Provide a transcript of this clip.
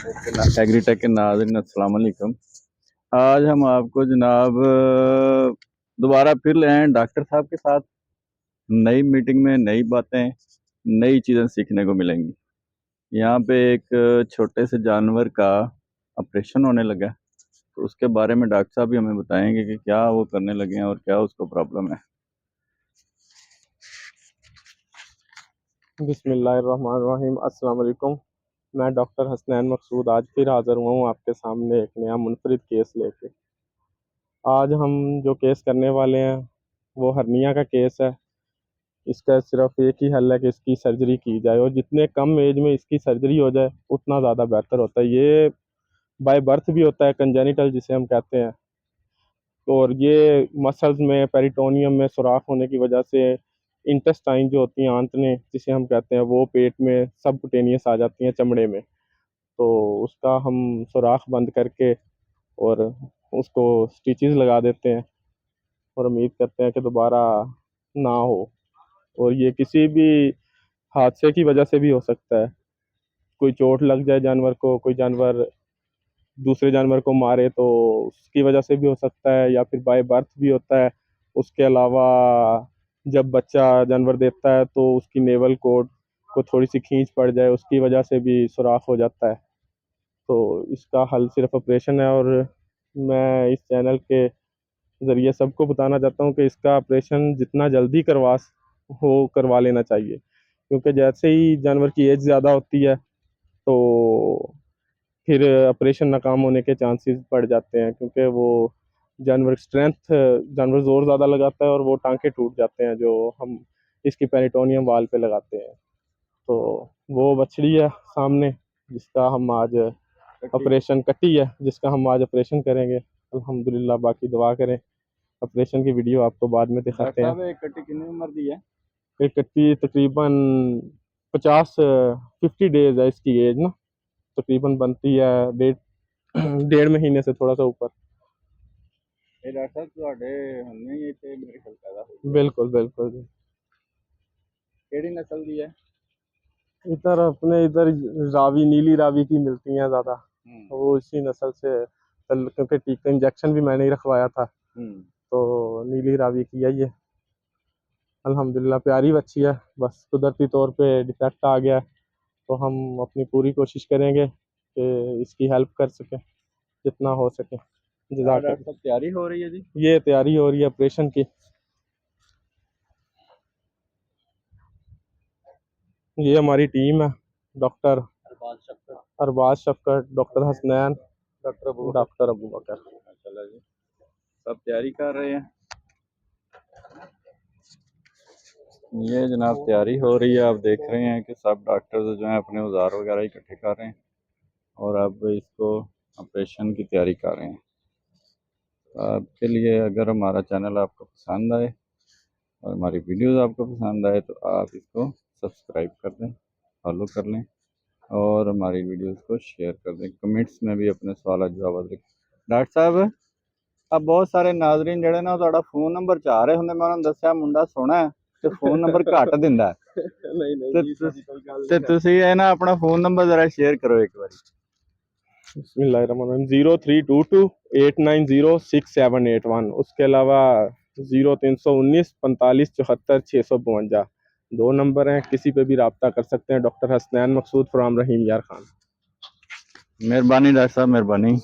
Agritech के नाज़रीन अस्सलाम वालेकुम। आज हम आपको जनाब दोबारा फिर ले आए हैं डॉक्टर साहब के साथ। नई मीटिंग में नई बातें, नई चीज़ें सीखने को मिलेंगी। यहाँ पे एक छोटे से जानवर का ऑपरेशन होने लगा है, तो उसके बारे में डॉक्टर साहब भी हमें बताएंगे कि क्या वो करने लगे हैं और क्या उसको प्रॉब्लम है। बिस्मिल्लाहिर्रहमानिर्रहीम। अस्सलाम वालेकुम। मैं डॉक्टर हसनैन मकसूद आज फिर हाज़िर हुआ हूँ आपके सामने एक नया मुनफरिद केस लेके। आज हम जो केस करने वाले हैं वो हर्निया का केस है। इसका सिर्फ एक ही हल है कि इसकी सर्जरी की जाए, और जितने कम एज में इसकी सर्जरी हो जाए उतना ज़्यादा बेहतर होता है। ये बाय बर्थ भी होता है, कंजेनिटल जिसे हम कहते हैं, और ये मसल्स में, पेरिटोनियम में सुराख होने की वजह से इंटेस्टाइन जो होती हैं, आंतनें जिसे हम कहते हैं, वो पेट में सबकुटेनियस आ जाती हैं, चमड़े में। तो उसका हम सुराख बंद करके और उसको स्टिचेस लगा देते हैं और उम्मीद करते हैं कि दोबारा ना हो। और ये किसी भी हादसे की वजह से भी हो सकता है। कोई चोट लग जाए जानवर को, कोई जानवर दूसरे जानवर को मारे तो उसकी वजह से भी हो सकता है, या फिर बाय बर्थ भी होता है। उसके अलावा जब बच्चा जानवर देता है तो उसकी नेवल कोड को थोड़ी सी खींच पड़ जाए, उसकी वजह से भी सुराख हो जाता है। तो इसका हल सिर्फ ऑपरेशन है, और मैं इस चैनल के ज़रिए सबको बताना चाहता हूँ कि इसका ऑपरेशन जितना जल्दी करवा लेना चाहिए, क्योंकि जैसे ही जानवर की एज ज़्यादा होती है तो फिर ऑपरेशन नाकाम होने के चांसेस बढ़ जाते हैं, क्योंकि वो जानवर ज़ोर ज़्यादा लगाता है और वो टांके टूट जाते हैं जो हम इसकी पेरिटोनियम वाल पे लगाते हैं। तो वो बछड़ी है सामने जिसका हम आज ऑपरेशन कटी है जिसका हम आज ऑपरेशन करेंगे अल्हम्दुलिल्लाह। बाकी दुआ करें। ऑपरेशन की वीडियो आपको बाद में दिखाते हैं। एक कट्टी कितनी उम्र दी है? एक कट्टी तकरीबन 50 डेज है इसकी एज ना, तकरीबन बनती है डेढ़ डेढ़ महीने से थोड़ा सा ऊपर। ਇਹ ਡਾਕਟਰ ਸਾਹਿਬ ਤੁਹਾਡੇ ਹੁੰਨੇ ਹੀ ਇੱਥੇ ਮੇਰੇ ਖਿਆਲ ਪੈਦਾ ਹੋਈ बिल्कुल बिल्कुल जी। ਕਿਹੜੀ ਨਸਲ ਦੀ ਹੈ? इधर अपने इधर रावी, नीली रावी की मिलती हैं ज़्यादा, वो इसी नस्ल से क्योंकि टीका इंजेक्शन भी मैंने ही रखवाया था, तो नीली रावी की है ये। अल्हम्दुलिल्लाह प्यारी बच्ची है, बस कुदरती तौर पे डिफेक्ट आ गया है, तो हम अपनी पूरी कोशिश करेंगे कि इसकी हेल्प कर सकें जितना हो सके। डॉक्टर साहब तैयारी हो रही है जी? ये तैयारी हो रही है ऑपरेशन की। ये हमारी टीम है, डॉक्टर अरबाज शफकत, डॉक्टर हसनैन, डॉक्टर अबू बकर। चलो जी, सब तैयारी कर रहे हैं। ये जनाब तैयारी हो रही है, आप देख रहे हैं कि सब डॉक्टर्स जो हैं अपने औजार वगैरह इकट्ठे कर रहे हैं और अब इसको ऑपरेशन की तैयारी कर रहे हैं। आपके लिए अगर हमारा चैनल आपको पसंद आए और हमारी वीडियोस आपको पसंद आए तो आप इसको सब्सक्राइब कर दें, फॉलो कर लें और हमारी वीडियोस को शेयर कर दें। कमेंट्स में भी अपने सवाल जवाब दें। डॉक्टर साहब, अब बहुत सारे नाजरीन ਜਿਹੜੇ ਨਾ ਤੁਹਾਡਾ ਫੋਨ ਨੰਬਰ ਚਾਹ ਰਹੇ ਹੁੰਦੇ, ਮੈਂ ਉਹਨਾਂ ਨੂੰ ਦੱਸਿਆ ਮੁੰਡਾ ਸੋਹਣਾ ਹੈ ਤੇ ਫੋਨ ਨੰਬਰ ਘੱਟ ਦਿੰਦਾ ਹੈ। ਤੇ ਤੁਸੀਂ ਇਹ ਨਾ ਆਪਣਾ ਫੋਨ ਨੰਬਰ ਜ਼ਰਾ ਸ਼ੇਅਰ ਕਰੋ ਇੱਕ ਵਾਰੀ। बिस्मिल्लाहिर्रहमानिर्रहीम। 0322890671। उसके अलावा 0319 45 74 652 2 नंबर हैं, किसी पे भी रब्ता कर सकते हैं। डॉक्टर हसनैन मकसूद फ्राम रहीम यार खान। मेहरबानी डॉक्टर साहब, मेहरबानी।